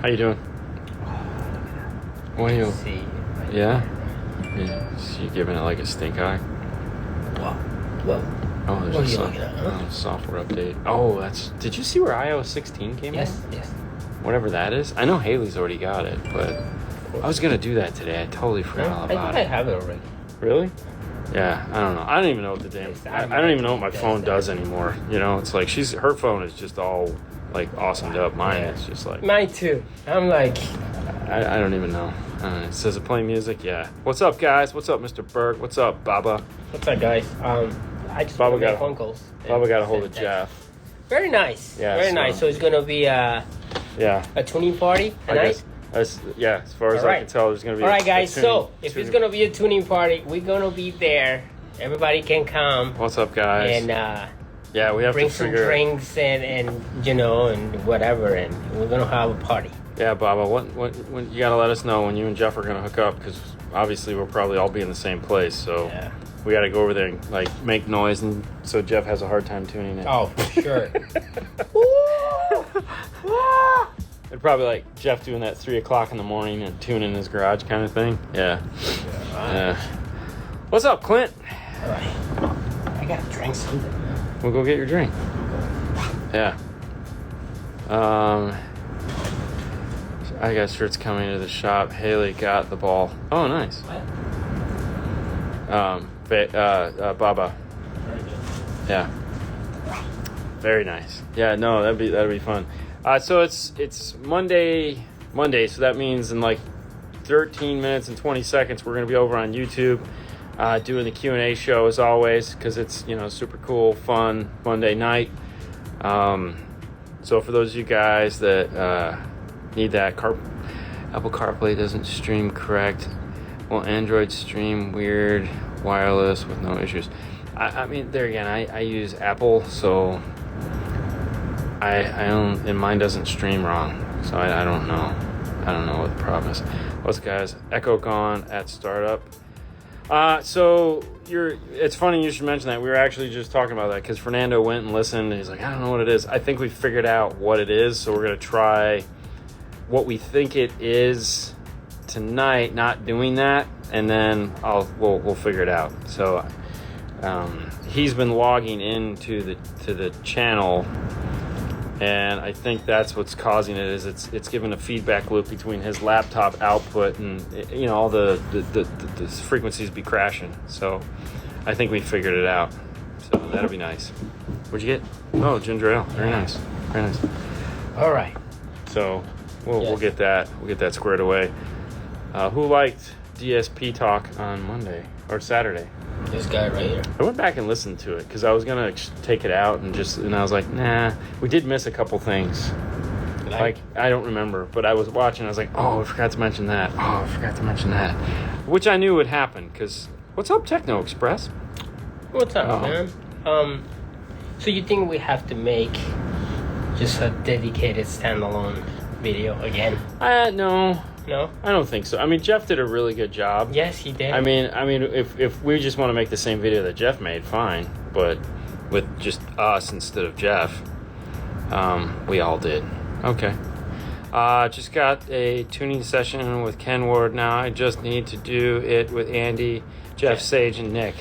How you doing? What are you? See. Yeah? You giving it like a stink eye? Whoa. Oh, there's What are you looking at, huh? software update. Oh, Did you see where iOS 16 came out? Yes. Whatever that is. I know Haley's already got it, but I was gonna do that today. I totally forgot all about I it. have it already. Really? Yeah, I don't know. I don't even know what the damn. I don't even know what my phone does anymore. You know, it's like her phone is just all like awesomed up. Mine is just like. Mine too. I'm like. I don't even know. It says it playing music. Yeah. What's up, guys? What's up, Mr. Berg? What's up, Baba? What's up, guys? I just Baba want to got make phone calls. Baba got a hold of Jeff. Very nice. Yeah, Very nice. So it's gonna be a tuning party tonight. As far as I can tell, there's gonna be. All right, guys. So if it's gonna be a tuning party, we're gonna be there. Everybody can come. What's up, guys? And we have bring to some figure. drinks and and whatever, and we're gonna have a party. Yeah, Baba. When you gotta let us know when you and Jeff are gonna hook up, because obviously we'll probably all be in the same place. So we gotta go over there and like make noise, and so Jeff has a hard time tuning in. Oh, for sure. It'd probably like Jeff doing that 3 o'clock in the morning and tuning in his garage kind of thing. Yeah. What's up, Clint? All right. I gotta drink something. We'll go get your drink. Yeah. I got shirts coming to the shop. Haley got the ball. Oh, nice. Baba. Yeah. Very nice. Yeah, no, that'd be fun. So it's Monday, so that means in like 13 minutes and 20 seconds we're gonna be over on YouTube doing the Q&A show as always, because it's super cool, fun Monday night. So for those of you guys that need that, Apple CarPlay doesn't stream correct. Well, Android stream weird wireless with no issues. I mean, there again, I use Apple, so I don't, and mine doesn't stream wrong, so I don't know. I don't know what the problem is. What's guys? Echo gone at startup. So it's funny you should mention that. We were actually just talking about that because Fernando went and listened and he's like, I don't know what it is. I think we figured out what it is, so we're gonna try what we think it is tonight, not doing that, and then we'll figure it out. So he's been logging into the channel, and I think that's what's causing it. Is it's given a feedback loop between his laptop output and all the frequencies be crashing. So I think we figured it out. So that'll be nice. What'd you get? Oh, ginger ale. Very nice. Very nice. All right. So we'll get that squared away. Who liked DSP talk on Monday or Saturday? This guy right here. I went back and listened to it because I was gonna take it out and I was like, nah. We did miss a couple things. Like I don't remember, but I was watching. I was like, oh, I forgot to mention that. Oh, I forgot to mention that, which I knew would happen. Because what's up, Techno Express? What's up, man? So you think we have to make just a dedicated standalone video again? No, I don't think so. I mean, Jeff did a really good job. Yes, he did. I mean, if we just want to make the same video that Jeff made, fine. But with just us instead of Jeff, we all did. Okay. Just got a tuning session with Ken Ward now. I just need to do it with Andy, Jeff, Sage, and Nick.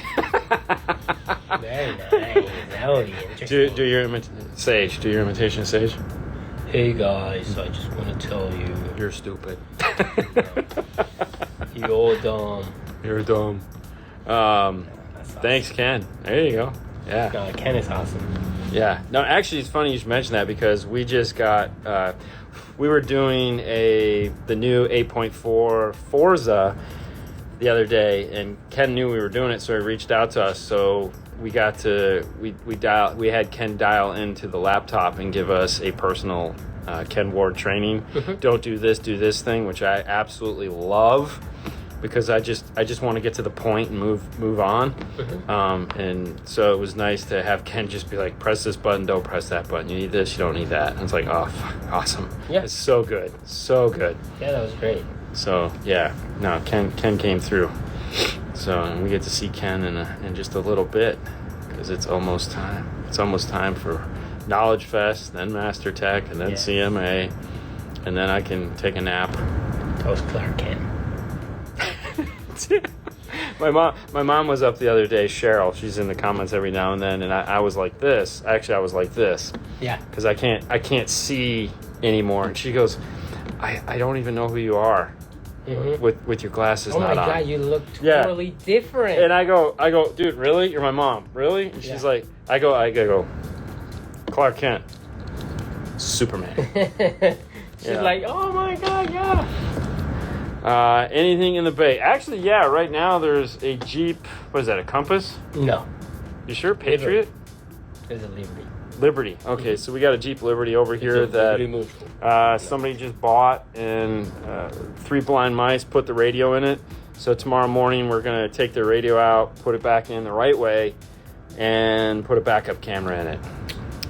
Very nice. That would be interesting. Do your Sage. Do your imitation of Sage. Hey guys, I just want to tell you, you're stupid. You're dumb. You're dumb. Thanks, Ken. There you go. Yeah. No, Ken is awesome. Yeah. No, actually, it's funny you should mention that because we just got. We were doing the new 8.4 Forza the other day, and Ken knew we were doing it, so he reached out to us. So we got to we had Ken dial into the laptop and give us a personal Ken Ward training. Don't do this thing, which I absolutely love because I just want to get to the point and move on. And so it was nice to have Ken just be like, press this button, don't press that button. You need this, you don't need that. And it's like, oh, fuck, awesome. Yeah, it's so good, so good. Yeah, that was great. So yeah, no, Ken came through. So and we get to see Ken in just a little bit because it's almost time. It's almost time for Knowledge Fest, then Master Tech, and then CMA. and then I can take a nap. That was Clark Kent. My mom was up the other day, Cheryl. She's in the comments every now and then, and I was like this. Actually, I was like this. Yeah. Because I can't see anymore. And she goes, I don't even know who you are with your glasses not on. Oh my God, you look totally different. And I go, dude, really? You're my mom, really? And she's like, I go, Clark Kent, Superman. She's like, oh my God, yeah. Anything in the Bay? Actually, yeah. Right now, there's a Jeep. What is that? A Compass? No. You sure? Patriot? There's a Liberty. Liberty. Okay, so we got a Jeep Liberty over here that somebody just bought, and 3 blind mice put the radio in it. So tomorrow morning, we're gonna take the radio out, put it back in the right way, and put a backup camera in it.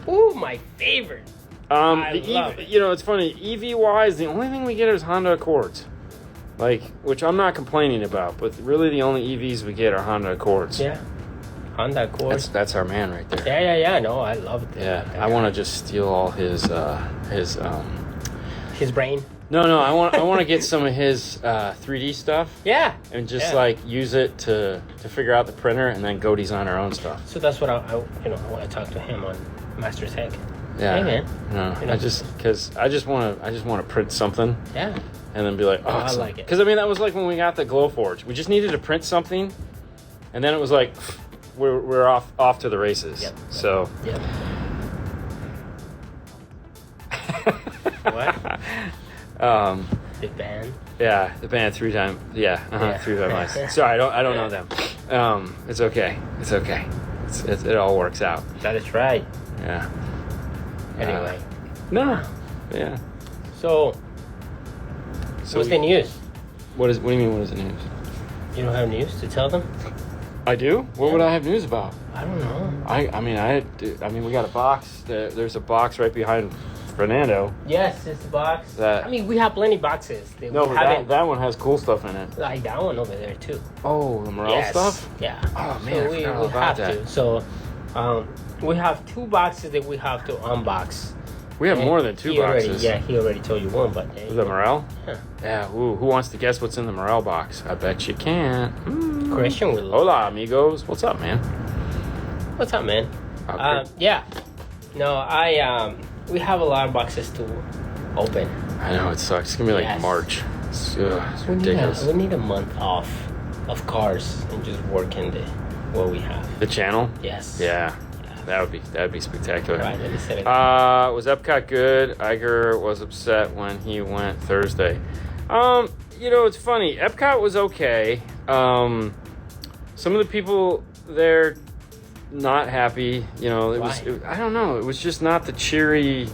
Ooh, my favorite. I love it. You know, it's funny. EV wise, the only thing we get is Honda Accords. Like, which I'm not complaining about, but really the only EVs we get are Honda Accords. Yeah, Honda Accords. That's our man right there. Yeah. No, I love it. Yeah, I want to just steal all his brain. No, I want to get some of his 3D stuff. Yeah. And just like use it to figure out the printer and then go design our own stuff. So that's what I want to talk to him on Master Tech. Yeah. Hey man. No, I just want to print something. Yeah. And then be like, oh, I like it. Because, I mean, that was like when we got the Glowforge. We just needed to print something, and then it was like, we're off to the races. Yep. So. Yep. What? The band? Yeah, the band 3 Time. Yeah, 3 Time Mice. Sorry, I don't know them. It's okay. It all works out. That is right. Yeah. Anyway. No. Yeah. So what's the news? What do you mean, what is the news? You don't have news to tell them? I do? What would I have news about? I don't know. I mean, we got a box. There's a box right behind Fernando. Yes, it's the box. We have plenty of boxes. That one has cool stuff in it. Like that one over there, too. Oh, the Morel stuff? Yeah. Oh, man, so we about have that. to. So we have 2 boxes that we have to unbox. We have more than 2 boxes. He already told you one, but... The Morel? Yeah. Yeah, ooh, who wants to guess what's in the Morel box? I bet you can't. Christian will. Hola, amigos. What's up, man? What's up, man? Okay. Yeah. No, we have a lot of boxes to open. I know, it sucks. It's going to be like March. It's ridiculous. We need a month off of cars and just work in what we have. The channel? Yes. Yeah. That'd be spectacular. Right, let me set it. Was Epcot good? Iger was upset when he went Thursday. It's funny. Epcot was okay. Some of the people there not happy. I don't know. It was just not the cheery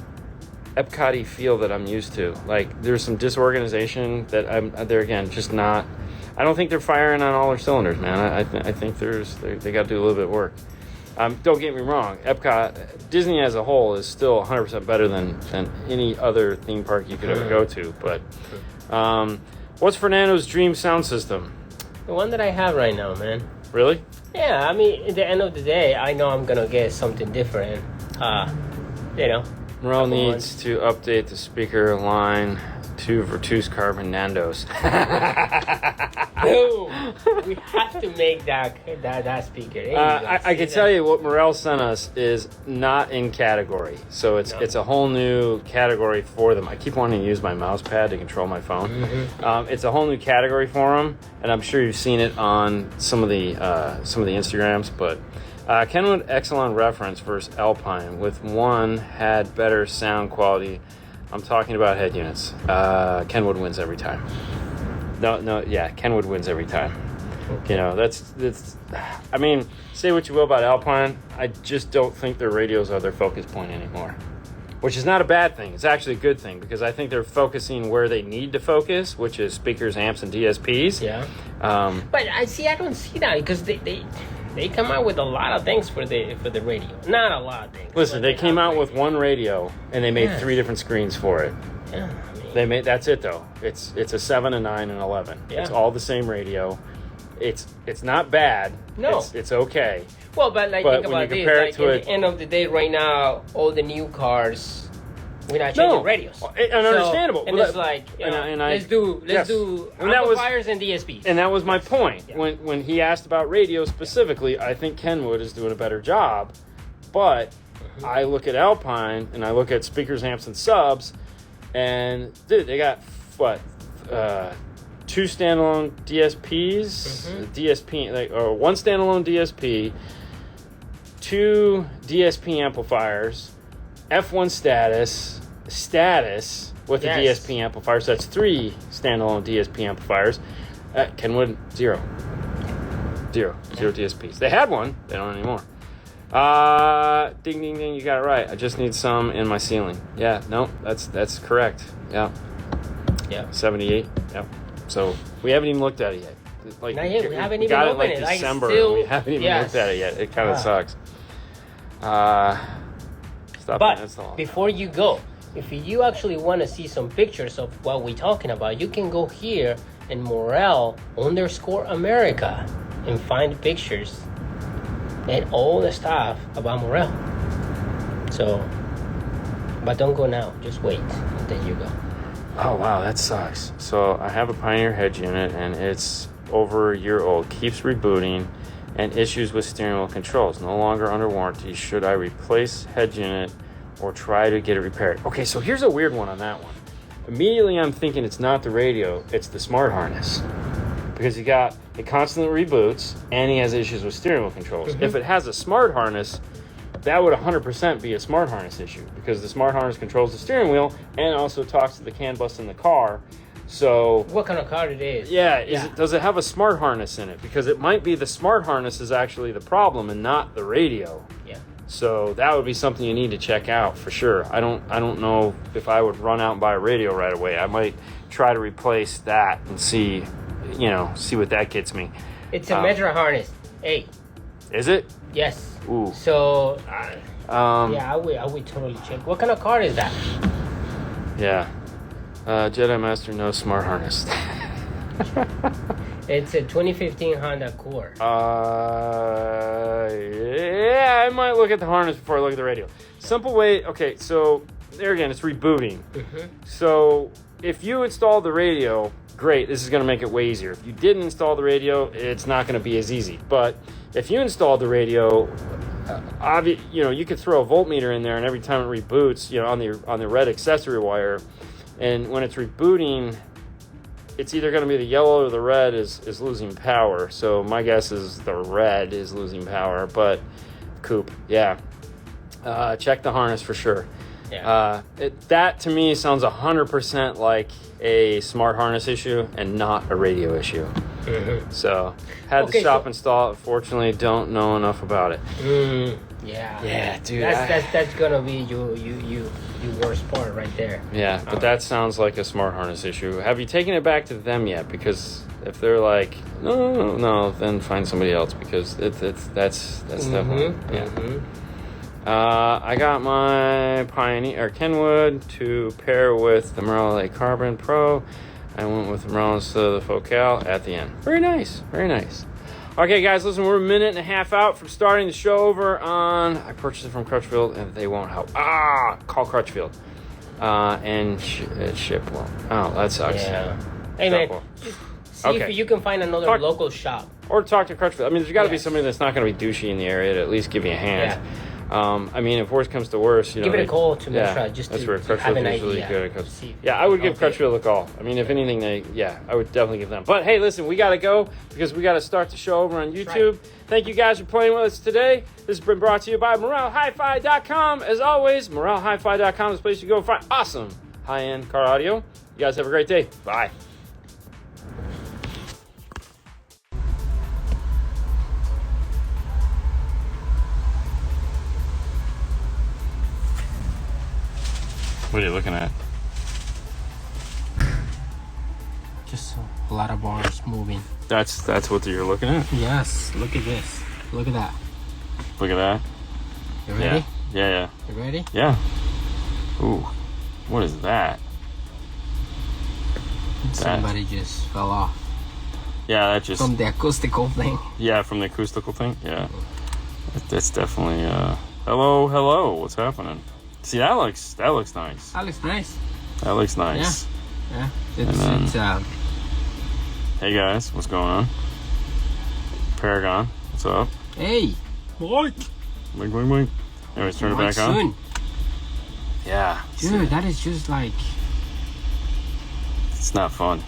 Epcot-y feel that I'm used to. Like, there's some disorganization that they're again just not. I don't think they're firing on all their cylinders, man. I think they got to do a little bit of work. Don't get me wrong, Epcot, Disney as a whole is still 100% better than any other theme park you could ever go to. But what's Fernando's dream sound system? The one that I have right now, man. Really? Yeah, at the end of the day, I know I'm going to get something different. Morel needs to update the speaker line to Virtus Carbon Nando's. Boom! We have to make that speaker. I can tell you what Morel sent us is not in category. So it's a whole new category for them. I keep wanting to use my mouse pad to control my phone. Mm-hmm. It's a whole new category for them, and I'm sure you've seen it on some of the Instagrams. But Kenwood Exelon reference versus Alpine, with one had better sound quality. I'm talking about head units. Kenwood wins every time. Kenwood wins every time. Okay. That's. I mean, say what you will about Alpine, I just don't think their radios are their focus point anymore. Which is not a bad thing. It's actually a good thing, because I think they're focusing where they need to focus, which is speakers, amps, and DSPs. Yeah. But I don't see that, because they come out with a lot of things for the radio. Not a lot of things. Listen, they came out with one radio, and they made 3 different screens for it. Yeah. That's it though. It's a 7, a 9, and 11. Yeah. It's all the same radio. It's not bad. No. It's okay. Well, but think about this. Like, at the end of the day, right now, all the new cars We're not changing radios. And understandable. And it's like, let's do amplifiers and DSPs. And that was my point. Yeah. When he asked about radio specifically, I think Kenwood is doing a better job. But I look at Alpine and I look at speakers, amps, and subs, and dude, they got what? 2 standalone DSPs, DSP, or 1 standalone DSP, 2 DSP amplifiers, F1 status with a DSP amplifier. So that's 3 standalone DSP amplifiers. Kenwood, 0 DSPs. They had one, they don't anymore. Ding ding ding, you got it right. I just need some in my ceiling. Yeah, no, that's correct. Yeah. 78. Yep. So we haven't even looked at it yet. Like, not yet. We haven't even got opened it it. December. We haven't even looked at it yet. It kind of sucks. But before you go, if you actually want to see some pictures of what we're talking about, you can go here in Morel_America and find pictures and all the stuff about Morel. So, but don't go now. Just wait, and then you go. Oh, wow, that sucks. So I have a Pioneer Hedge unit, and it's over a year old. Keeps rebooting, and issues with steering wheel controls. No longer under warranty. Should I replace Hedge unit or try to get it repaired? Okay, so here's a weird one on that one. Immediately I'm thinking it's not the radio, it's the smart harness. Because it constantly reboots, and he has issues with steering wheel controls. If it has a smart harness, that would 100% be a smart harness issue, because the smart harness controls the steering wheel and also talks to the CAN bus in the car. So what kind of car it is? Does it have a smart harness in it? Because it might be the smart harness is actually the problem and not the radio. Yeah. So that would be something you need to check out for sure. I don't know if I would run out and buy a radio right away. I might try to replace that and see what that gets me. It's a Metra harness. Hey. Is it? Yes. Ooh. So, I would totally check. What kind of car is that? Yeah. Jedi Master, no smart harness. It's a 2015 Honda Accord. Yeah, I might look at the harness before I look at the radio. Simple way. Okay, so there again, it's rebooting. So if you install the radio, great. This is going to make it way easier. If you didn't install the radio, it's not going to be as easy. But if you install the radio, you could throw a voltmeter in there, and every time it reboots, on the red accessory wire, and when it's rebooting, it's either going to be the yellow or the red is losing power. So my guess is the red is losing power. But coupe, check the harness for sure. Yeah. That to me sounds 100% like a smart harness issue and not a radio issue. So had the shop install it. Fortunately, don't know enough about it. Yeah, dude. That's gonna be your worst part right there. Yeah, but that sounds like a smart harness issue. Have you taken it back to them yet? Because if they're like no, then find somebody else, because that's definitely I got my Pioneer Kenwood to pair with the Morel Carbon Pro. I went with the Morel instead of the Focal at the end. Very nice, very nice. Okay, guys, listen, we're a minute and a half out from starting the show over on... I purchased it from Crutchfield, and they won't help. Call Crutchfield. And ship well. Oh, that sucks. Yeah. Hey, man, see if you can find another local shop. Or talk to Crutchfield. I mean, there's got to be somebody that's not going to be douchey in the area to at least give you a hand. Yeah. If worst comes to worst, give it a call to Metra, just that's to where have an really idea. Good at I would give Crutchfield a call. I mean, if anything, I would definitely give them. But hey, listen, we got to go because we got to start the show over on YouTube. Right. Thank you guys for playing with us today. This has been brought to you by MorelHiFi.com. As always, MorelHiFi.com is the place you go find awesome high-end car audio. You guys have a great day. Bye. What are you looking at? Just a lot of bars moving. That's what you're looking at? Yes. Look at this. Look at that. Look at that. You ready? Yeah. You ready? Yeah. Ooh. What is that? Somebody just fell off. Yeah, that just... From the acoustical thing. Yeah, from the acoustical thing? Yeah. That's definitely... Hello. What's happening? See, that looks nice. That looks nice. That looks nice. Yeah. It's Hey guys, what's going on? Paragon, what's up? Hey, what? Wink, wink, wink. Anyways, turn it back on. Yeah. Dude, that is just like... It's not fun.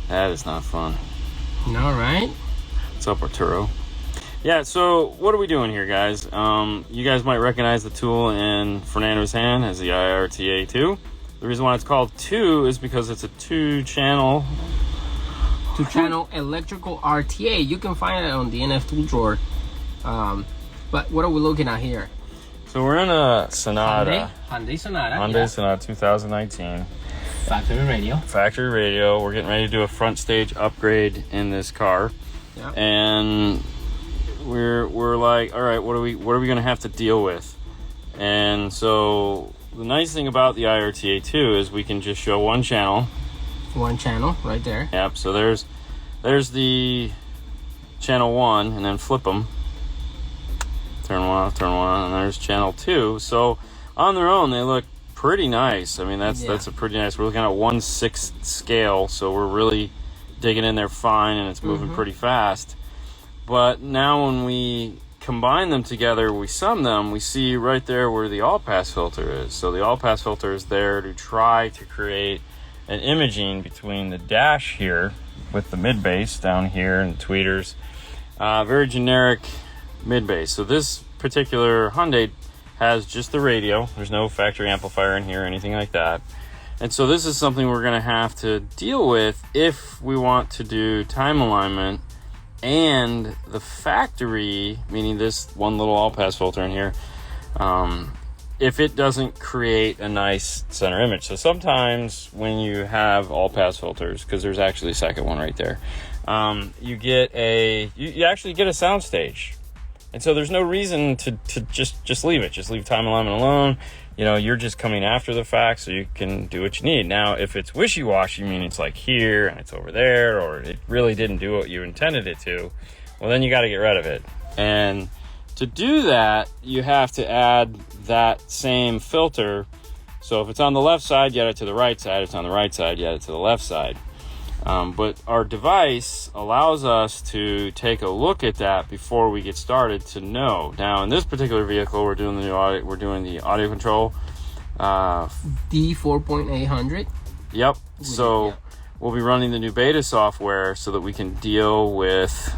That is not fun. No, right? What's up, Arturo? Yeah, so what are we doing here, guys? You guys might recognize the tool in Fernando's hand as the iRta2. The reason why it's called 2 is because it's a two-channel electrical RTA. You can find it on the NF tool drawer. But what are we looking at here? So we're in a Sonata. Hyundai Sonata. Hyundai Sonata 2019. Factory radio. We're getting ready to do a front stage upgrade in this car. Yeah. And we're like, all right, what are we gonna have to deal with? And so the nice thing about the iRta2 is we can just show one channel. One channel right there. Yep. So there's the channel 1, and then flip them. Turn one off, and there's channel 2. So on their own, they look pretty nice. I mean, that's a pretty nice. We're looking at 1/6 scale, so we're really digging in there fine, and it's moving pretty fast. But now when we combine them together, we sum them, we see right there where the Allpass filter is. So the Allpass filter is there to try to create an imaging between the dash here with the mid bass down here and tweeters. Very generic mid bass. So this particular Hyundai has just the radio. There's no factory amplifier in here or anything like that. And so this is something we're going to have to deal with if we want to do time alignment and the factory, meaning this one little Allpass filter in here, if it doesn't create a nice center image. So sometimes when you have Allpass filters, because there's actually a second one right there, you actually get a sound stage. And so there's no reason to just leave it. Just leave time alignment alone. You know, you're just coming after the fact, so you can do what you need. Now, if it's wishy-washy, meaning it's like here and it's over there, or it really didn't do what you intended it to, well, then you got to get rid of it. And to do that, you have to add that same filter. So if it's on the left side, you add it to the right side. If it's on the right side, you add it to the left side. But our device allows us to take a look at that before we get started to know. Now, in this particular vehicle, we're doing the AudioControl D4.800. Yep. So we'll be running the new beta software so that we can deal with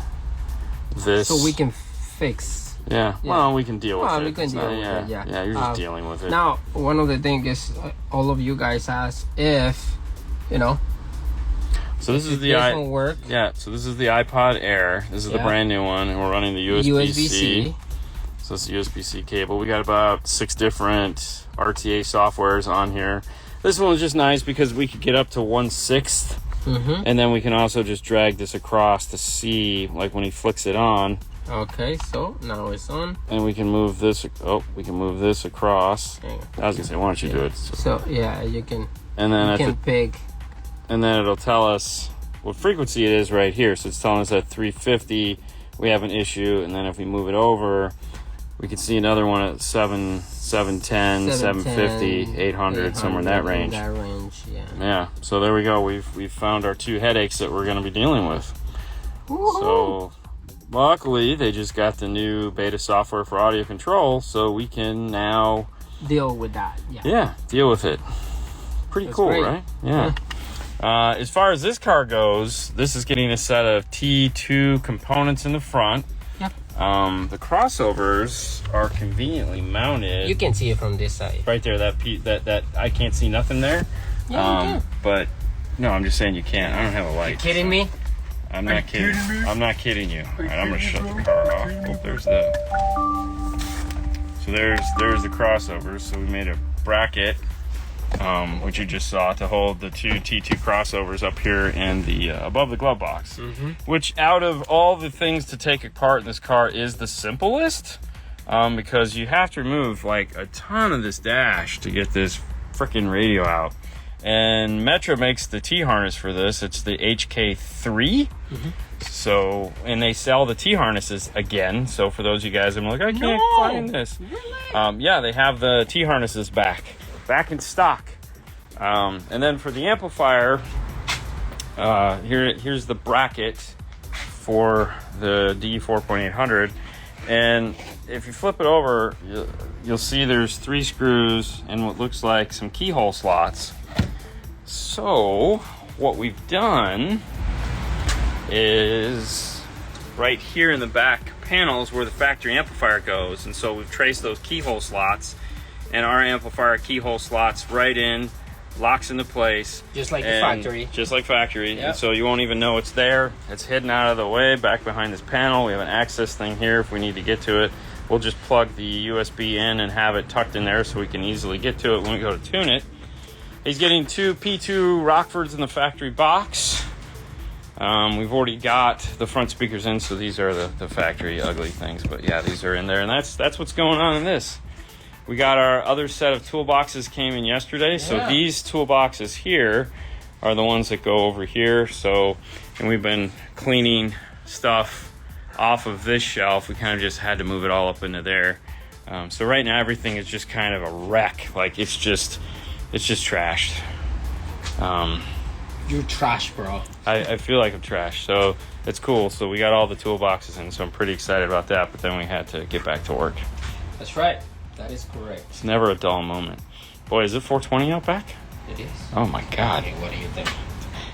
this. So we can fix. Yeah. Well, we can deal with it. We can deal with it. Yeah. You're just dealing with it. Now, one of the things is all of you guys ask if, So this is the work. Yeah, so this is the iPod Air. This is the brand new one, and we're running the USB-C. So it's the USB-C cable. We got about 6 different RTA softwares on here. This one was just nice because we could get up to 1/6, and then we can also just drag this across to see, like when he flicks it on. Okay, so now it's on. And we can move this. Oh, we can move this across. I was gonna say, why don't you do it? So yeah, you can. And then you can pick. And then it'll tell us what frequency it is right here. So it's telling us at 350 we have an issue, and then if we move it over, we can see another one at 710, 750, 800, somewhere in that range. Yeah. So there we go. We've found our 2 headaches that we're going to be dealing with. Woo-hoo. So luckily they just got the new beta software for AudioControl, so we can now deal with that. Yeah, deal with it. Pretty That's cool, great. Right? Yeah. As far as this car goes, this is getting a set of T2 components in the front. Yep. The crossovers are conveniently mounted. You can see it from this side. Right there, that I can't see nothing there. Yeah, you can. But no, I'm just saying you can't. I don't have a light. You kidding me? I'm not kidding. I'm not kidding you. All right, I'm gonna shut the car off. Oh, there's the. So there's the crossovers. So we made a bracket. Which you just saw, to hold the 2 T2 crossovers up here in the above the glove box. Which, out of all the things to take apart in this car, is the simplest, because you have to remove like a ton of this dash to get this freaking radio out. And Metra makes the T harness for this. It's the HK3. So, and they sell the T-harnesses again. So for those of you guys, I'm like, I can't find this. Really? Yeah, they have the T-harnesses back in stock. And then for the amplifier, here's the bracket for the D4800. And if you flip it over, you'll see there's 3 screws and what looks like some keyhole slots. So what we've done is right here in the back panels where the factory amplifier goes, and so we've traced those keyhole slots, and our amplifier keyhole slots right in, locks into place, just like the factory. Just like factory. Yep. And so you won't even know it's there. It's hidden out of the way back behind this panel. We have an access thing here if we need to get to it. We'll just plug the USB in and have it tucked in there so we can easily get to it when we go to tune it. He's getting 2 P2 Rockfords in the factory box. We've already got the front speakers in, so these are the factory ugly things. But yeah, these are in there, and that's what's going on in this. We got our other set of toolboxes came in yesterday. Yeah. So these toolboxes here are the ones that go over here. So, and we've been cleaning stuff off of this shelf. We kind of just had to move it all up into there. So right now everything is just kind of a wreck. Like it's just trashed. You're trash, bro. I feel like I'm trash, so it's cool. So we got all the toolboxes in, so I'm pretty excited about that. But then we had to get back to work. That's right. That is correct. It's never a dull moment. Boy, is it 420 out back? It is. Oh my God. Okay, what do you think?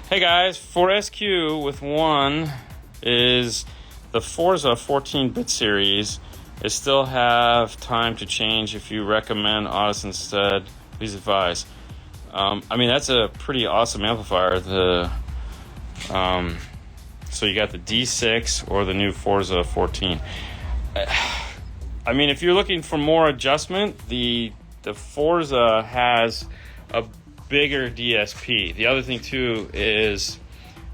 Hey guys, 4SQ with 1 is the Forza 14-bit series. They still have time to change. If you recommend Audis instead, please advise. I mean, that's a pretty awesome amplifier. So you got the D6 or the new Forza 14. I mean, if you're looking for more adjustment, the Forza has a bigger DSP. The other thing too is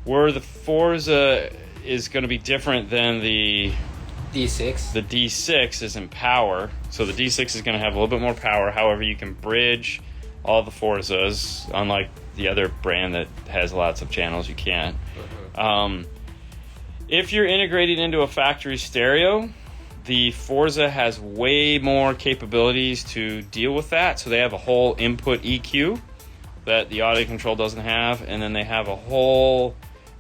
where the Forza is going to be different than the D6. The D6 is in power, so the D6 is going to have a little bit more power. However, you can bridge all the Forzas, unlike the other brand that has lots of channels, you can't. If you're integrated into a factory stereo, the Forza has way more capabilities to deal with that. So they have a whole input EQ that the AudioControl doesn't have, and then they have a whole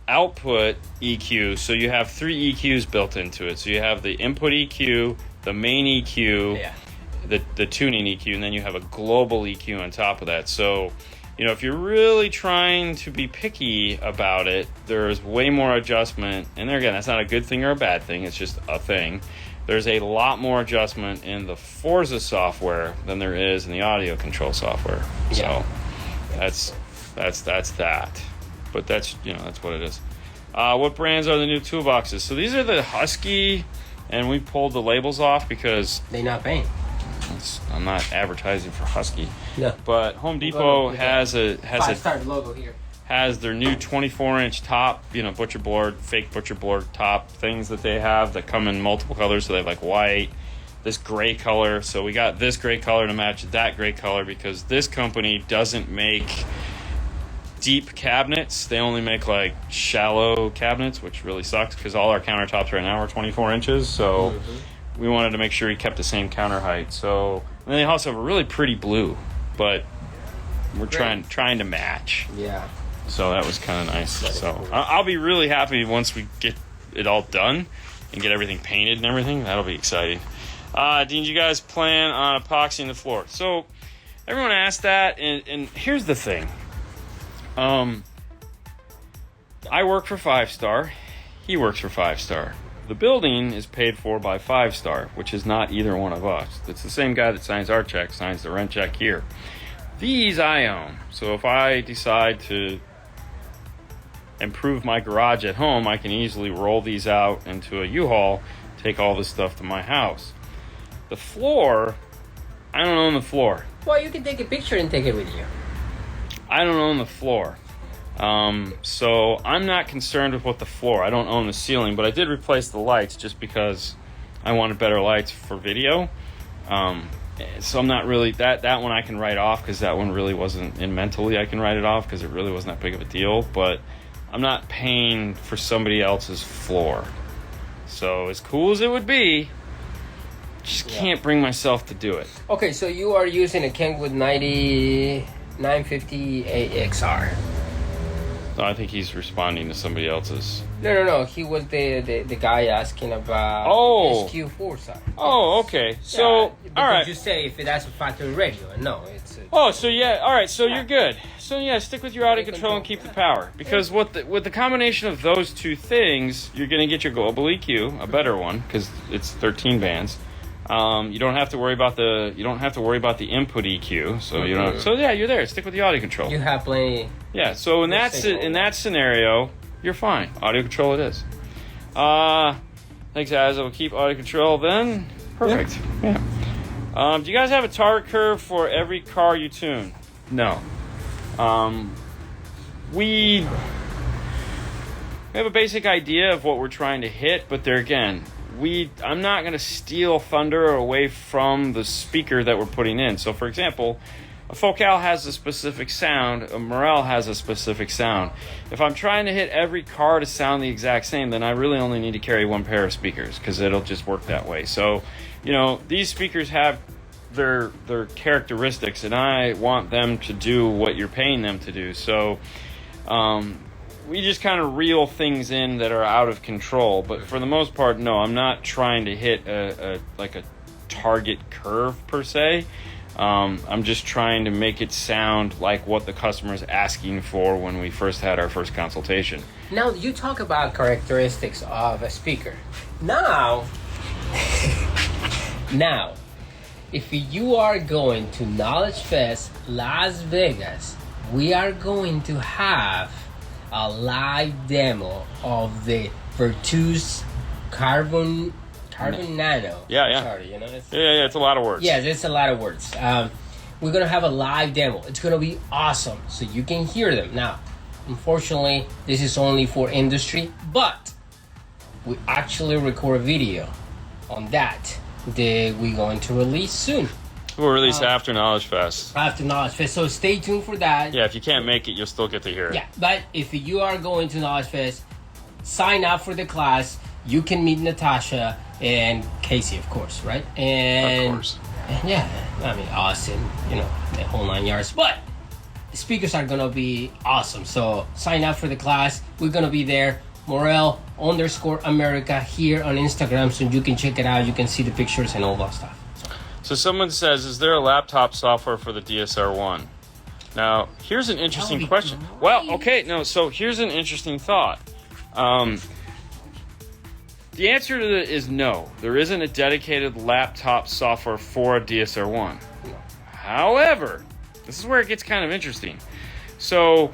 output EQ. So you have 3 EQs built into it. So you have the input EQ, the main EQ, the tuning EQ, and then you have a global EQ on top of that. So, you know, if you're really trying to be picky about it, there's way more adjustment. And there again, that's not a good thing or a bad thing. It's just a thing. There's a lot more adjustment in the Forza software than there is in the AudioControl software. Yeah. So that's that. But that's, you know, that's what it is. What brands are the new toolboxes? So these are the Husky, and we pulled the labels off because they're not paying. I'm not advertising for Husky. No. But Home Depot has a 5-star logo here. Has their new 24-inch top, you know, butcher board, fake butcher board top things that they have that come in multiple colors. So they have like white, this gray color. So we got this gray color to match that gray color because this company doesn't make deep cabinets. They only make like shallow cabinets, which really sucks because all our countertops right now are 24 inches. So we wanted to make sure we kept the same counter height. So and they also have a really pretty blue, but we're trying to match. Yeah. So that was kind of nice. So cool. I'll be really happy once we get it all done and get everything painted and everything. That'll be exciting. Dean, you guys plan on epoxying the floor? So everyone asked that, and here's the thing. I work for 5-star. He works for 5-star. The building is paid for by 5-star, which is not either one of us. It's the same guy that signs our check, signs the rent check here. These I own. So if I decide to improve my garage at home, I can easily roll these out into a U-Haul, take all this stuff to my house. The floor, I don't own the floor. Well, you can take a picture and take it with you. I don't own the floor. So I'm not concerned with what the floor. I don't own the ceiling, but I did replace the lights just because I wanted better lights for video. So I'm not really, that one I can write off because that one really wasn't, and mentally I can write it off because it really wasn't that big of a deal. But I'm not paying for somebody else's floor. So as cool as it would be, just can't bring myself to do it. Okay, so you are using a Kenwood 950 AXR. No, I think he's responding to somebody else's. No. He was the guy asking about SQ4 side. Oh, okay. So, all right. You say if it has a factory radio, and no, it's. So yeah, all right. So you're good. So yeah, stick with your audio control and keep the power, because with the combination of those two things, you're gonna get your global EQ, a better one, because it's 13 bands. You don't have to worry about the input EQ. So you don't. So yeah, you're there. Stick with the audio control. You have plenty. Yeah. So in that scenario, you're fine. Audio control it is. Thanks, guys. I'll keep audio control then. Perfect. Yeah. Do you guys have a target curve for every car you tune? No. We have a basic idea of what we're trying to hit, but there again, I'm not going to steal thunder away from the speaker that we're putting in. So, for example, a Focal has a specific sound, a Morel has a specific sound. If I'm trying to hit every car to sound the exact same, then I really only need to carry one pair of speakers, because it'll just work that way. So, these speakers have their characteristics, and I want them to do what you're paying them to do. So, we just kind of reel things in that are out of control. But for the most part, no, I'm not trying to hit a target curve per se. I'm just trying to make it sound like what the customer is asking for when we first had our first consultation. Now, you talk about characteristics of a speaker. Now, if you are going to Knowledge Fest Las Vegas, we are going to have a live demo of the Virtus Carbon Nano. Yeah. Sorry, It's a lot of words. Yes, it's a lot of words. We're going to have a live demo. It's going to be awesome, so you can hear them. Now, unfortunately, this is only for industry, but we actually record a video on that we're going to release soon. We'll release after Knowledge Fest. After Knowledge Fest, so stay tuned for that. Yeah, if you can't make it, you'll still get to hear it. Yeah, but if you are going to Knowledge Fest, sign up for the class. You can meet Natasha and Casey, of course, right? And, of course. And yeah, Austin, the whole 9 yards. But the speakers are going to be awesome. So sign up for the class. We're going to be there. Morel_America here on Instagram, so you can check it out. You can see the pictures and all that stuff. So someone says, is there a laptop software for the DSR-1? Now, here's an interesting question. Great. Well, okay, no, so here's an interesting thought. The answer to that is no. There isn't a dedicated laptop software for a DSR-1. No. However, this is where it gets kind of interesting. So,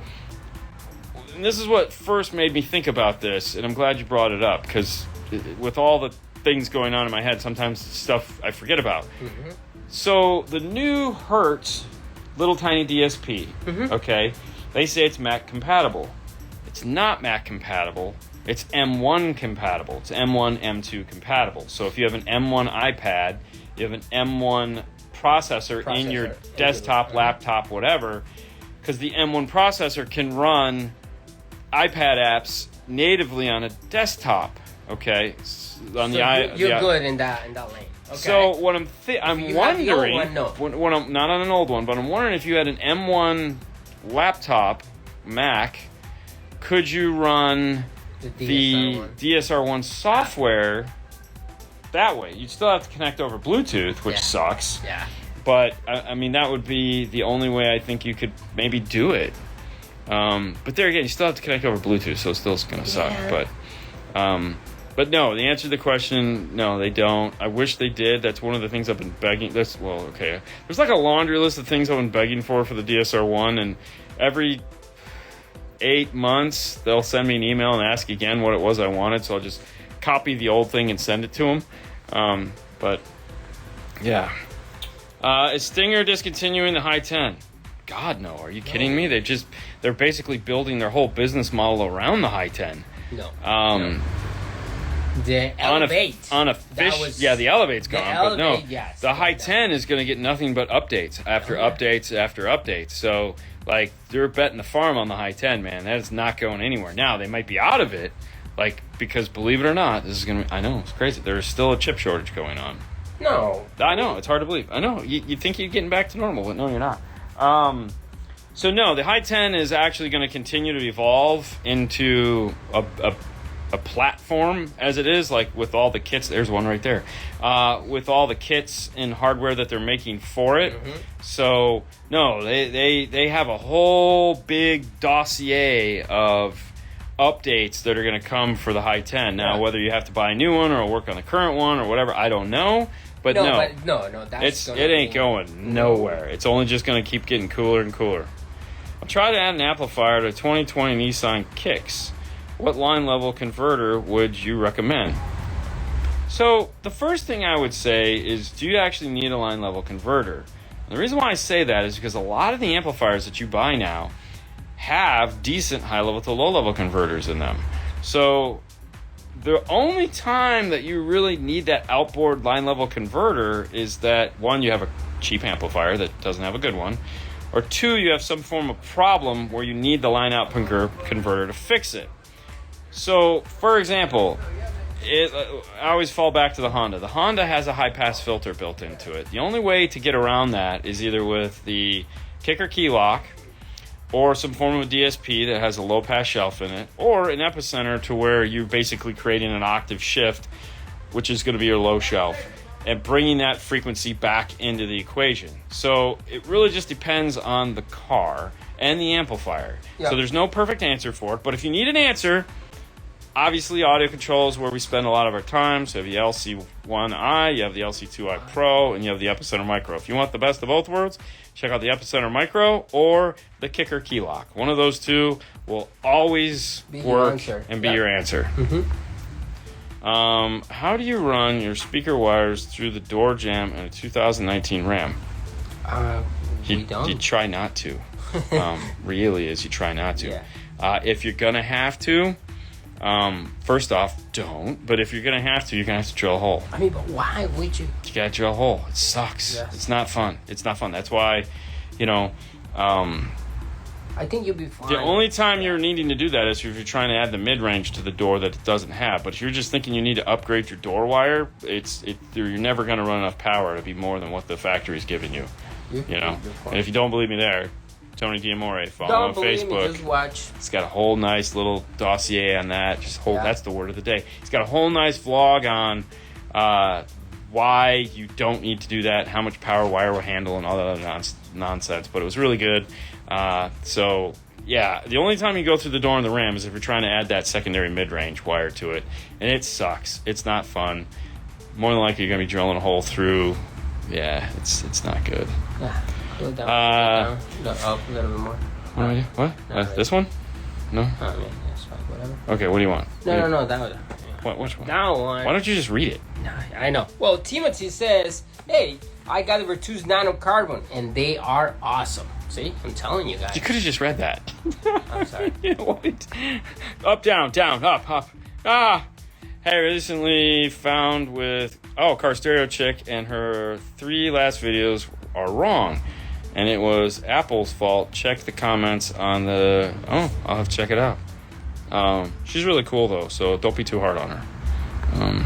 and this is what first made me think about this, and I'm glad you brought it up, because with all the things going on in my head, sometimes stuff I forget about. Mm-hmm. So, the new Hertz little tiny DSP, okay, they say it's Mac compatible. It's not Mac compatible. It's M1 compatible. It's M1, M2 compatible. So if you have an M1 iPad, you have an M1 processor in your desktop, laptop, whatever, because the M1 processor can run iPad apps natively on a desktop. Okay, on you're good in that lane. Okay. So what I'm wondering, when I'm not on an old one, but I'm wondering if you had an M1 laptop, Mac, could you run the DSR-1 software that way? You'd still have to connect over Bluetooth, which sucks. Yeah. But I mean, that would be the only way I think you could maybe do it. But there again, you still have to connect over Bluetooth, so it's still going to suck. But no, the answer to the question, no, they don't. I wish they did. That's one of the things I've been begging. There's like a laundry list of things I've been begging for the DSR-1, and every 8 months they'll send me an email and ask again what it was I wanted, so I'll just copy the old thing and send it to them. But yeah. Is Stinger discontinuing the high 10? God, no. Are you kidding me? They're basically building their whole business model around the high 10. No. The Elevate. The Elevate's gone, the high 10 is going to get nothing but updates after updates after updates. So Like, they're betting the farm on the high 10, man. That is not going anywhere. Now, they might be out of it, like, because believe it or not, this is going to, I know, it's crazy. There's still a chip shortage going on. No. I know, it's hard to believe. I know, you think you're getting back to normal, but no, you're not. So no, the high 10 is actually going to continue to evolve into a platform as it is, like with all the kits. There's one right there. With all the kits and hardware that they're making for it. Mm-hmm. So no, they have a whole big dossier of updates that are going to come for the high 10. Now, whether you have to buy a new one or work on the current one or whatever, I don't know. But no, it ain't going nowhere. It's only just going to keep getting cooler and cooler. I'll try to add an amplifier to 2020 Nissan Kicks. What line level converter would you recommend? So the first thing I would say is, do you actually need a line level converter? And the reason why I say that is because a lot of the amplifiers that you buy now have decent high level to low level converters in them. So the only time that you really need that outboard line level converter is that, one, you have a cheap amplifier that doesn't have a good one, or two, you have some form of problem where you need the line out converter to fix it. So, for example, I always fall back to the Honda. The Honda has a high-pass filter built into it. The only way to get around that is either with the kicker key lock or some form of DSP that has a low-pass shelf in it, or an epicenter to where you're basically creating an octave shift, which is going to be your low shelf, and bringing that frequency back into the equation. So it really just depends on the car and the amplifier. Yep. So there's no perfect answer for it, but if you need an answer, obviously AudioControl is where we spend a lot of our time. So you have the LC1i, you have the LC2i Pro, and you have the Epicenter Micro. If you want the best of both worlds, check out the Epicenter Micro or the Kicker Key Lock. One of those two will always work and be your answer. Mm-hmm. How do you run your speaker wires through the door jamb in a 2019 Ram? We don't. You try not to. Really is, you try not to. Yeah. If you're going to have to, first off, don't. But if you're going to have to, you're going to have to drill a hole. I mean, but why would you? You got to drill a hole. It sucks. Yes. It's not fun. It's not fun. That's why, I think you'll be fine. The only time you're needing to do that is if you're trying to add the mid-range to the door that it doesn't have. But if you're just thinking you need to upgrade your door wire, you're never going to run enough power to be more than what the factory's giving you. And if you don't believe me there, Tony Diamore, follow him on Facebook. Me, just watch. It's got a whole nice little dossier on that. That's the word of the day. He's got a whole nice vlog on why you don't need to do that, how much power wire will handle, and all that other nonsense. But it was really good. So yeah, the only time you go through the door in the Ram is if you're trying to add that secondary mid-range wire to it, and it sucks. It's not fun. More than likely, you're gonna be drilling a hole through. Yeah, it's not good. Yeah. Go down. No, up a little bit more. What do I do? What? No, this one? No? I mean, that's fine, whatever. Okay, what do you want? No, that one. Which one? That one. Why don't you just read it? Nah, I know. Well, Timothy says, hey, I got the Virtus Nano Carbon, and they are awesome. See? I'm telling you guys. You could have just read that. I'm sorry. Up, down, up. Hey, recently found with Car Stereo Chick, and her 3 last videos are wrong. And it was Apple's fault. Check the comments on the... I'll have to check it out. She's really cool, though, so don't be too hard on her.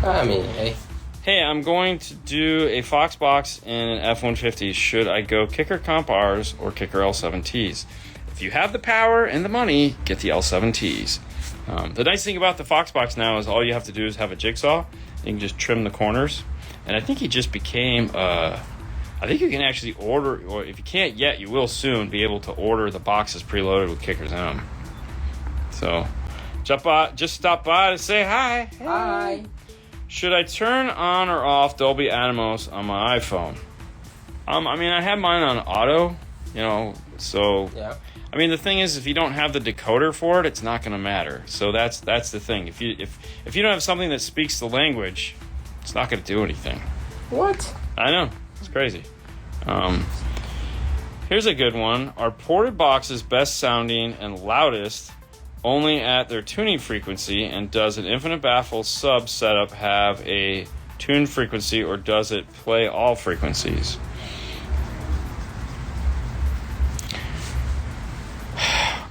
I mean, hey. Hey, I'm going to do a Foxbox in an F-150. Should I go Kicker Comp Rs or Kicker L7Ts? If you have the power and the money, get the L7Ts. The nice thing about the Foxbox now is all you have to do is have a jigsaw. You can just trim the corners. And I think he just became... I think you can actually order, or if you can't yet, you will soon be able to order the boxes preloaded with kickers in them. So, just stop by to say hi. Hey. Hi. Should I turn on or off Dolby Atmos on my iPhone? I mean, I have mine on auto, so... Yeah. I mean, the thing is, if you don't have the decoder for it, it's not going to matter. So that's the thing. If you don't have something that speaks the language, it's not going to do anything. What? I know. It's crazy. Here's a good one. Are ported boxes best sounding and loudest only at their tuning frequency? And does an infinite baffle sub setup have a tuned frequency, or does it play all frequencies?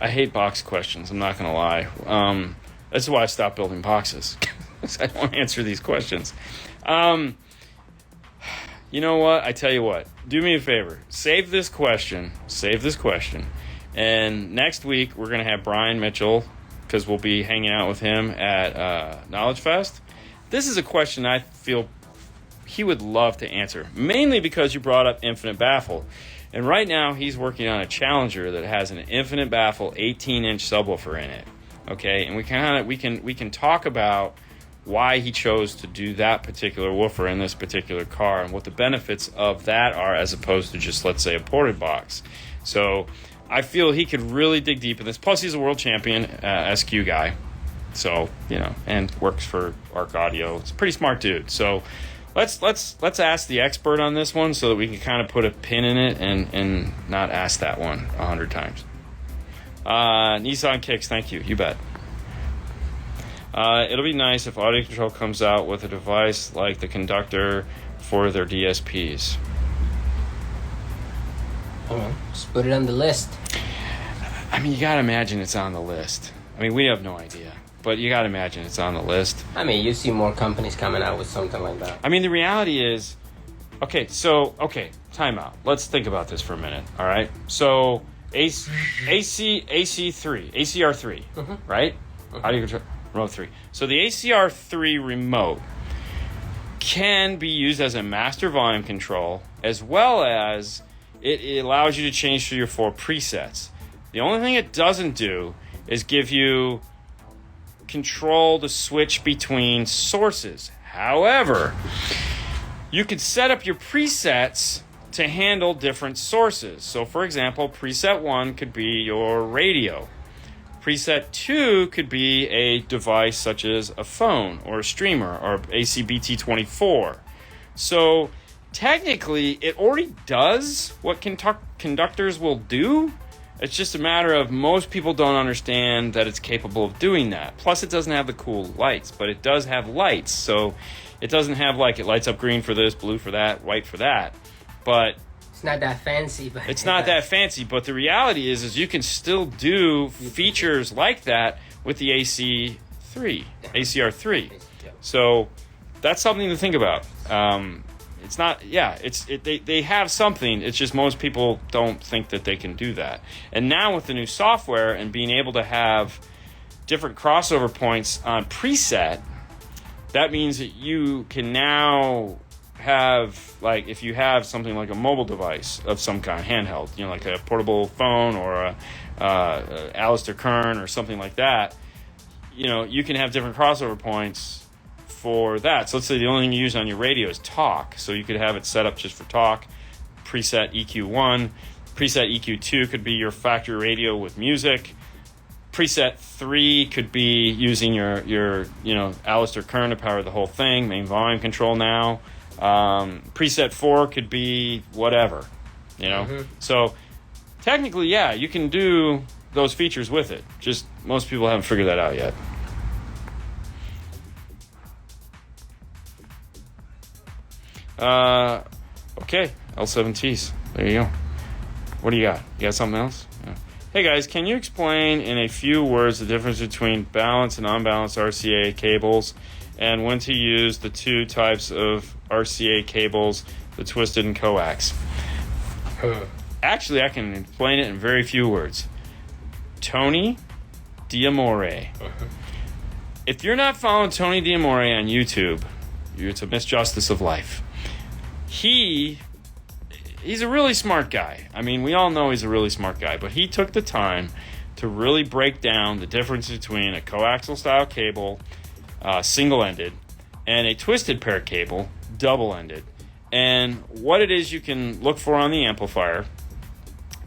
I hate box questions. I'm not going to lie. That's why I stopped building boxes. I don't want to answer these questions. You know what? I tell you what. Do me a favor. Save this question. And next week, we're going to have Brian Mitchell, because we'll be hanging out with him at Knowledge Fest. This is a question I feel he would love to answer, mainly because you brought up infinite baffle. And right now, he's working on a Challenger that has an infinite baffle 18-inch subwoofer in it. Okay, and we can talk about why he chose to do that particular woofer in this particular car and what the benefits of that are, as opposed to just, let's say, a ported box. So I feel he could really dig deep in this. Plus, he's a world champion SQ guy, so and works for Arc Audio. It's a pretty smart dude. So let's ask the expert on this one so that we can kind of put a pin in it and not ask that one 100 times. Nissan Kicks, thank you. You bet. It'll be nice if AudioControl comes out with a device like the conductor for their DSPs. Just put it on the list. I mean, you gotta imagine it's on the list. I mean, we have no idea, but you gotta imagine it's on the list. I mean, you see more companies coming out with something like that. I mean, the reality is, time out. Let's think about this for a minute, all right? So, ACR3, right? Audio control, remote 3. So the ACR3 remote can be used as a master volume control, as well as it allows you to change through your 4 presets. The only thing it doesn't do is give you control to switch between sources. However, you can set up your presets to handle different sources. So for example, preset 1 could be your radio. Preset 2 could be a device such as a phone or a streamer or ACBT24. So technically, it already does what conductors will do. It's just a matter of most people don't understand that it's capable of doing that. Plus, it doesn't have the cool lights, but it does have lights. So it doesn't have it lights up green for this, blue for that, white for that. But it's not that fancy. But it's not that fancy. But the reality is you can still do features like that with the ACR3. So that's something to think about. It's not, they have something. It's just most people don't think that they can do that. And now with the new software and being able to have different crossover points on preset, that means that you can now have, if you have something like a mobile device of some kind, handheld, like a portable phone or a Alistair Kern or something like that, you can have different crossover points for that. So let's say the only thing you use on your radio is talk. So you could have it set up just for talk, preset EQ1, preset EQ2 could be your factory radio with music. Preset 3 could be using your Alistair Kern to power the whole thing, main volume control now. Preset 4 could be whatever, So technically, you can do those features with it. Just most people haven't figured that out yet. Okay, L7Ts. There you go. What do you got? You got something else? Yeah. Hey guys, can you explain in a few words the difference between balanced and unbalanced RCA cables and when to use the 2 types of RCA cables, the twisted and coax? Actually, I can explain it in very few words. Tony D'Amore. If you're not following Tony D'Amore on YouTube, it's a misjustice of life. He's a really smart guy. I mean, we all know he's a really smart guy, but he took the time to really break down the difference between a coaxial style cable, single-ended, and a twisted pair cable, double-ended, and what it is you can look for on the amplifier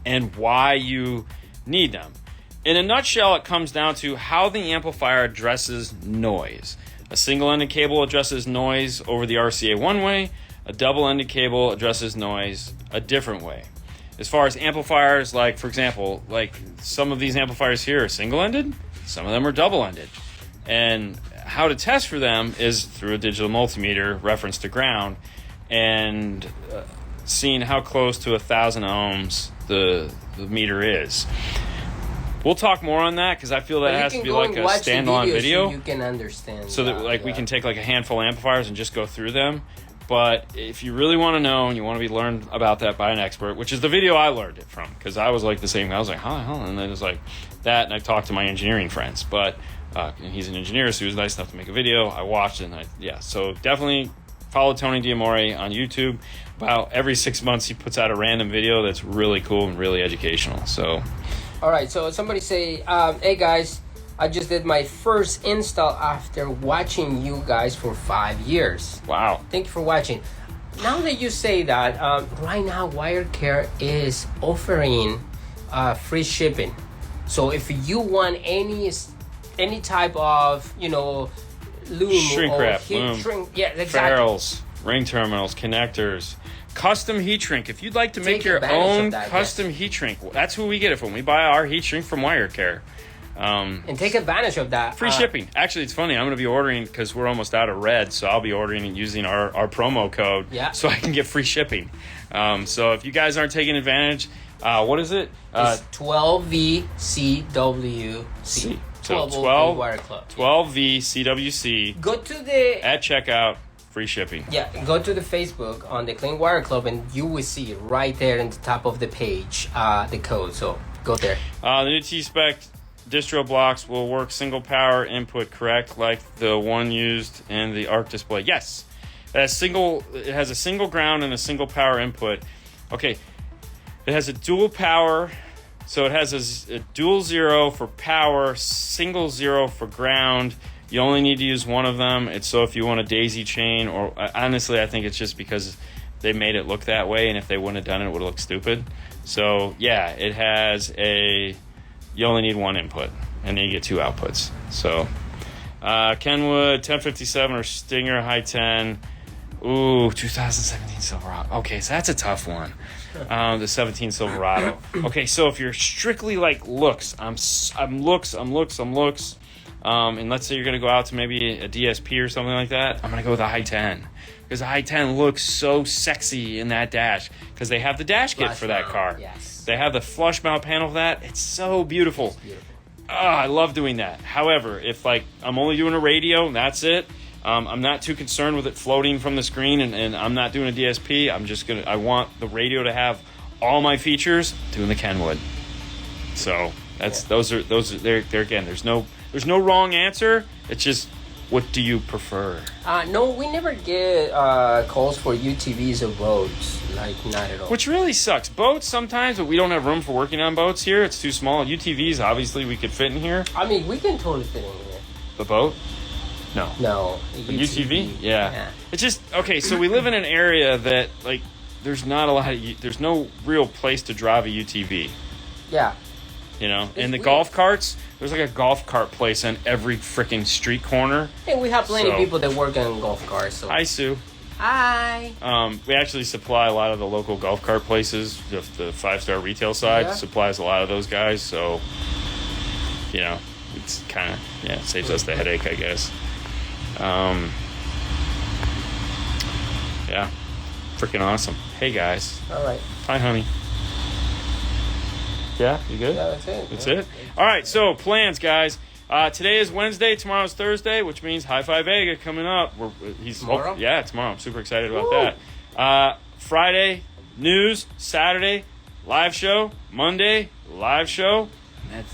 and why you need them. In a nutshell, it comes down to how the amplifier addresses noise. A single-ended cable addresses noise over the RCA one way. A double-ended cable addresses noise a different way. As far as amplifiers, for example, some of these amplifiers here are single-ended, some of them are double-ended. And how to test for them is through a digital multimeter reference to ground and seeing how close to 1,000 ohms the meter is. we'll talk more on that because I feel that it has to be like a standalone video. So you can understand. So that like we can take like a handful of amplifiers and just go through them. But if you really want to know and you want to be learned about that by an expert, which is the video I learned it from, because I was like the same. I was like, huh, and then it was like that, and I talked to my engineering friends. But and he's an engineer, so he was nice enough to make a video. I watched it, and so definitely follow Tony D'Amore on YouTube. About every 6 months, he puts out a random video that's really cool and really educational. So, all right. So somebody say, "Hey guys, I just did my first install after watching you guys for 5 years." Wow. Thank you for watching. Now that you say that, right now WireCare is offering free shipping. So if you want any type of loom shrink or wrap, heat loom, shrink, yeah, exactly. ferrules, ring terminals, connectors, custom heat shrink. If you'd like to make your own custom heat shrink, that's who we get it from. We buy our heat shrink from WireCare. And take advantage of that. Free shipping. Actually, it's funny. I'm going to be ordering because we're almost out of red, so I'll be ordering and using our promo code so I can get free shipping. So if you guys aren't taking advantage, what is it? It's 12VCWC. So 12VCWC. Go to the at checkout. Free shipping. Yeah, go to the Facebook on the Clean Wire Club, and you will see right there in the top of the page the code. So go there. The new T-Spec distro blocks will work single power input, correct? Like the one used in the ARC display. Yes. It has a single ground and a single power input. Okay. It has a dual power. So it has a dual 0 for power, single 0 for ground. You only need to use one of them. It's so if you want a daisy chain, or honestly, I think it's just because they made it look that way, and if they wouldn't have done it, it would have looked stupid. So yeah, it has you only need one input, and then you get two outputs. So Kenwood 1057 or Stinger High 10. Ooh, 2017 Silverado. Okay, so that's a tough one. The 17 Silverado. Okay, so if you're strictly like looks, I'm looks. And let's say you're gonna go out to maybe a DSP or something like that, I'm gonna go with a High 10 because the High 10 looks so sexy in that dash because they have the dash kit for that car. Yes. They have the flush mount panel for that. It's so beautiful. It's beautiful. I love doing that. However, if like I'm only doing a radio, that's it. I'm not too concerned with it floating from the screen, and I'm not doing a DSP. I want the radio to have all my features. Doing the Kenwood. So those are there again. There's no wrong answer. It's just, what do you prefer? No, we never get calls for UTVs or boats. Like, not at all. Which really sucks. Boats sometimes, but we don't have room for working on boats here. It's too small. UTVs, obviously, we could fit in here. I mean, we can totally fit in here. The boat? No. No. The UTV? Yeah. It's just, okay, so we live in an area that, like, there's not a lot of, there's no real place to drive a UTV. Yeah. You know, and the golf carts, there's like a golf cart place on every freaking street corner. And we have plenty of people that work on golf carts. So. Hi, Sue. Hi. We actually supply a lot of the local golf cart places. The 5-star retail side supplies a lot of those guys. So, you know, it's kind of, it saves us the headache, I guess. Yeah. Freaking awesome. Hey, guys. All right. Hi, honey. Yeah, you good? Yeah, that's it. That's it? All right, so plans, guys. Today is Wednesday, tomorrow's Thursday, which means Hi-Fi Vega coming up. Tomorrow? Yeah, tomorrow. I'm super excited about that. Friday, news. Saturday, live show. Monday, live show.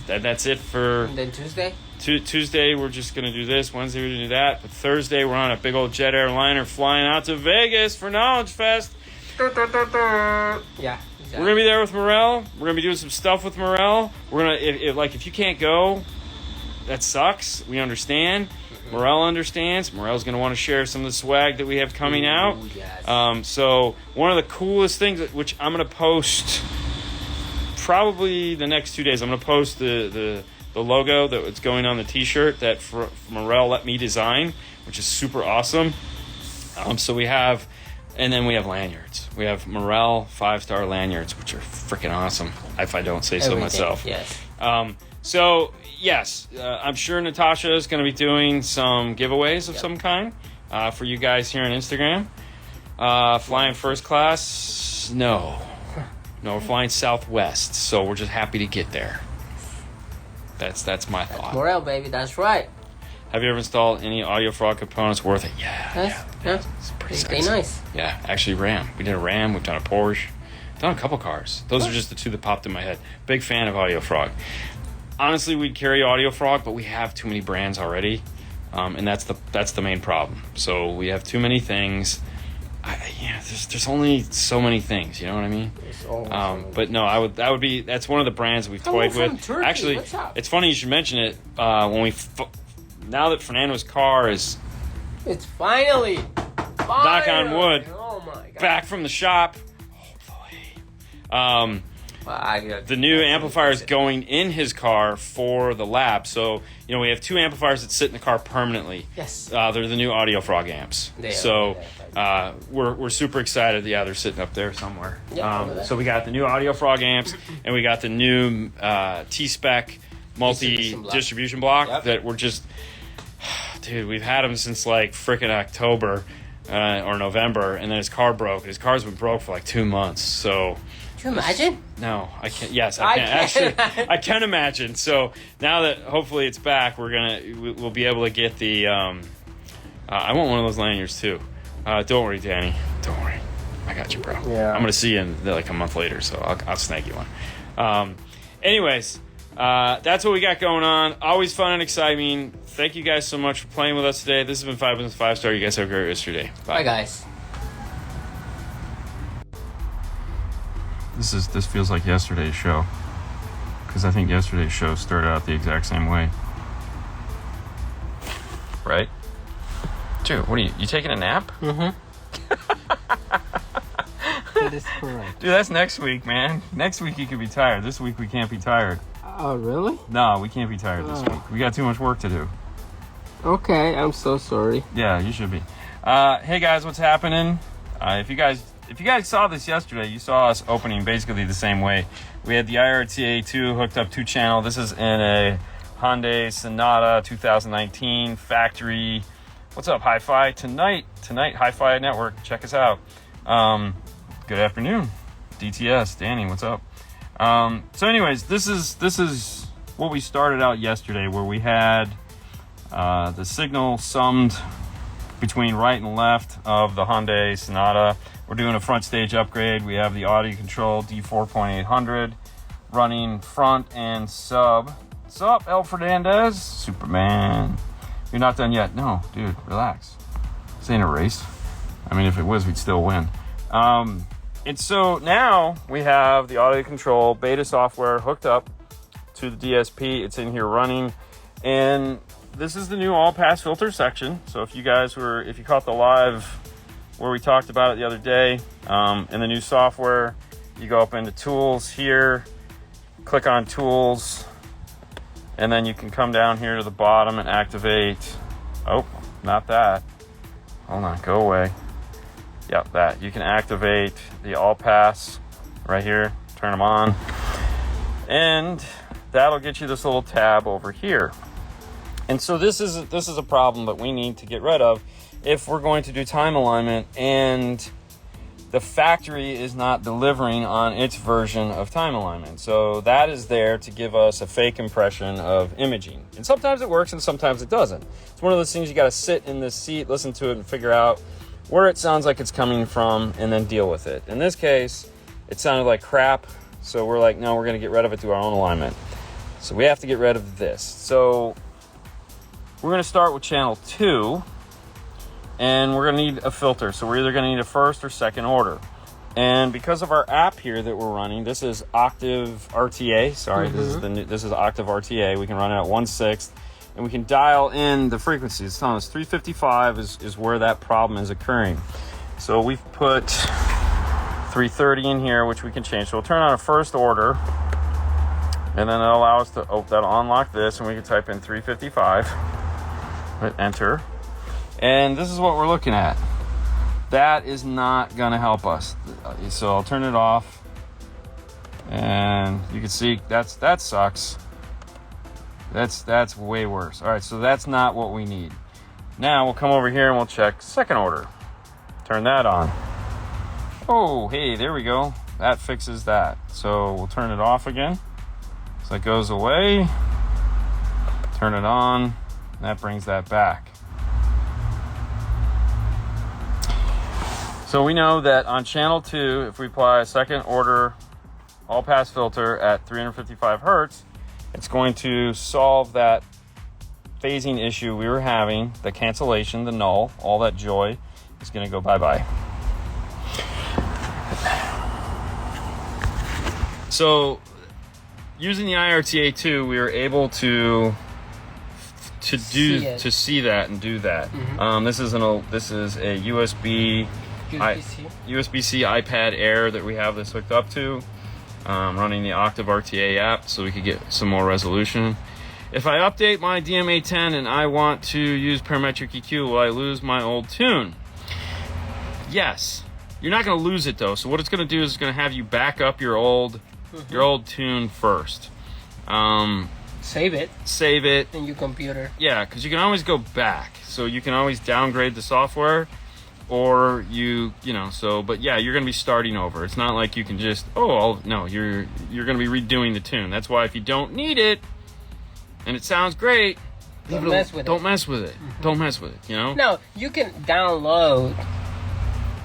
That's it for... And then Tuesday? Tuesday, we're just going to do this. Wednesday, we're going to do that. But Thursday, we're on a big old jet airliner flying out to Vegas for Knowledge Fest. Yeah. We're going to be there with Morel. We're going to be doing some stuff with Morel. We're going to, if you can't go, that sucks. We understand. Morel understands. Morel's going to want to share some of the swag that we have coming out. Yes. So one of the coolest things, which I'm going to post probably the next 2 days, I'm going to post the logo that's going on the t-shirt that Morel let me design, which is super awesome. So we have... And then we have lanyards. We have Morel 5-star lanyards, which are freaking awesome, if I don't say so myself. Yes. So, yes, I'm sure Natasha is going to be doing some giveaways of some kind for you guys here on Instagram. Flying first class? No. No, we're flying Southwest, so we're just happy to get there. That's my thought. Morale, baby. That's right. Have you ever installed any AudioFrog components worth it? Yeah. It's pretty sexy. Nice. Yeah, actually Ram. We did a Ram. We've done a Porsche. Done a couple cars. Those are just the two that popped in my head. Big fan of AudioFrog. Honestly, we'd carry AudioFrog, but we have too many brands already, and that's the main problem. So we have too many things. There's only so many things. You know what I mean? But no, that's one of the brands we've toyed with. Turkey. Actually, it's funny you should mention it. Now that Fernando's car is, it's finally knock on wood, oh my God, back from the shop. Hopefully, the new amplifier is going in his car for the lab. So we have two amplifiers that sit in the car permanently. Yes, they're the new AudioFrog amps. We're super excited. Yeah, they're sitting up there somewhere. So we got the new AudioFrog amps, and we got the new T-Spec multi-distribution block that we're just... Dude, we've had them since like freaking October or November, and then his car broke. His car's been broke for like 2 months. So, can you imagine? No, I can't. Yes, I can. Actually, I can imagine. So now that hopefully it's back, we'll be able to get the. I want one of those lanyards too. Don't worry, Danny. Don't worry. I got you, bro. Yeah. I'm gonna see you in like a month later, so I'll snag you one. Anyways. That's what we got going on. Always fun and exciting. Thank you guys so much for playing with us today. This has been 5 Minutes 5 Star. You guys have a great rest of your day. Bye guys. This feels like yesterday's show, because I think yesterday's show started out the exact same way. Right? Dude, what are you taking a nap? Mm-hmm. That is correct. Dude, that's next week, man. Next week you can be tired. This week we can't be tired. Oh, really? No, we can't be tired this week. We got too much work to do. Okay, I'm so sorry. Yeah, you should be. Hey guys, what's happening? If you guys saw this yesterday, you saw us opening basically the same way. We had the iRta2 hooked up 2-channel. This is in a Hyundai Sonata 2019 factory. What's up, Hi-Fi? Tonight, Hi-Fi Network. Check us out. Good afternoon, DTS. Danny, what's up? So anyways, this is what we started out yesterday, where we had the signal summed between right and left of the Hyundai Sonata. We're doing a front stage upgrade. We have the AudioControl D4.800 running front and sub. What's up, El Fernandez? Superman. You're not done yet. No, dude, relax. This ain't a race. I mean, if it was, we'd still win. And so now we have the AudioControl beta software hooked up to the DSP. It's in here running. And this is the new Allpass filter section. So if you caught the live where we talked about it the other day, in the new software, you go up into Tools here, click on Tools, and then you can come down here to the bottom and activate. Oh, not that. Hold on, go away. Yep, that. You can activate the Allpass right here, turn them on, and that'll get you this little tab over here. And so this is a problem that we need to get rid of if we're going to do time alignment, and the factory is not delivering on its version of time alignment. So that is there to give us a fake impression of imaging. And sometimes it works and sometimes it doesn't. It's one of those things you got to sit in this seat, listen to it, and figure out where it sounds like it's coming from, and then deal with it. In this case, it sounded like crap, so we're like, no, we're going to get rid of it through our own alignment. So we have to get rid of this. So we're going to start with channel 2, and we're going to need a filter. So we're either going to need a first or second order. And because of our app here that we're running, this is Octave RTA. Sorry, this is Octave RTA. We can run it at 1/6. And we can dial in the frequencies. It's telling us 355 is where that problem is occurring. So we've put 330 in here, which we can change. So we'll turn on a first order, and then it'll allow us to, that'll unlock this, and we can type in 355, hit enter. And this is what we're looking at. That is not gonna help us. So I'll turn it off, and you can see that sucks. That's way worse. All right, so that's not what we need. Now we'll come over here and we'll check second order. Turn that on. Oh, hey, there we go. That fixes that. So we'll turn it off again. So that goes away. Turn it on. That brings that back. So we know that on channel 2, if we apply a second order all-pass filter at 355 hertz, it's going to solve that phasing issue we were having, the cancellation, the null, all that joy is going to go bye-bye. So using the iRta2, we were able to see that and do that. Mm-hmm. This is a USB-C iPad Air that we have this hooked up to, running the Octave RTA app, so we could get some more resolution. If I update my DMA10 and I want to use parametric EQ, will I lose my old tune? Yes. You're not going to lose it though. So what it's going to do is it's going to have you back up your old tune first. Save it in your computer. Yeah, because you can always go back. So you can always downgrade the software, or but yeah, you're going to be starting over. It's not like you can just, you're going to be redoing the tune. That's why if you don't need it and it sounds great, don't mess with it. Don't mess with it. Don't mess with it, Now, you can download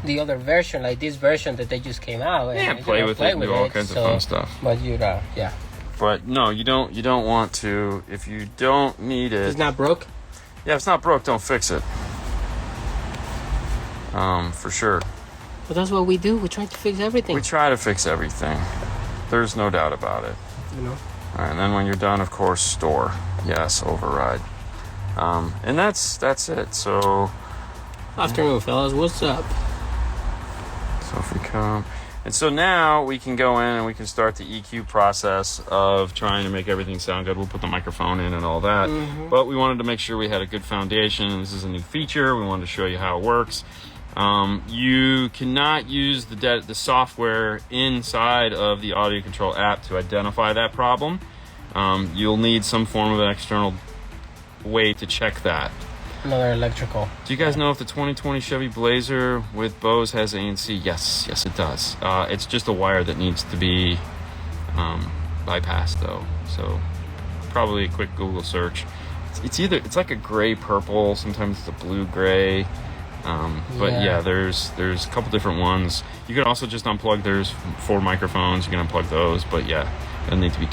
the other version, like this version that they just came out. And play with it and do all kinds of fun stuff. But yeah. But no, you don't want to. If you don't need it, it's not broke. Yeah, if it's not broke, don't fix it. For sure. But that's what we do. We try to fix everything. We try to fix everything. There's no doubt about it. All right, and then when you're done, of course, store. Yes, override. And that's it. So. Afternoon, fellas. What's up? So if we come. And so now we can go in and we can start the EQ process of trying to make everything sound good. We'll put the microphone in and all that. Mm-hmm. But we wanted to make sure we had a good foundation. This is a new feature. We wanted to show you how it works. You cannot use the software inside of the AudioControl app to identify that problem. You'll need some form of an external way to check that. Another electrical. Do you guys know if the 2020 Chevy Blazer with Bose has ANC? Yes, it does. It's just a wire that needs to be bypassed, though. So probably a quick Google search. It's like a gray purple. Sometimes it's a blue gray. But yeah, there's a couple different ones. You can also just unplug. There's 4 microphones. You can unplug those. But yeah, it'll need to be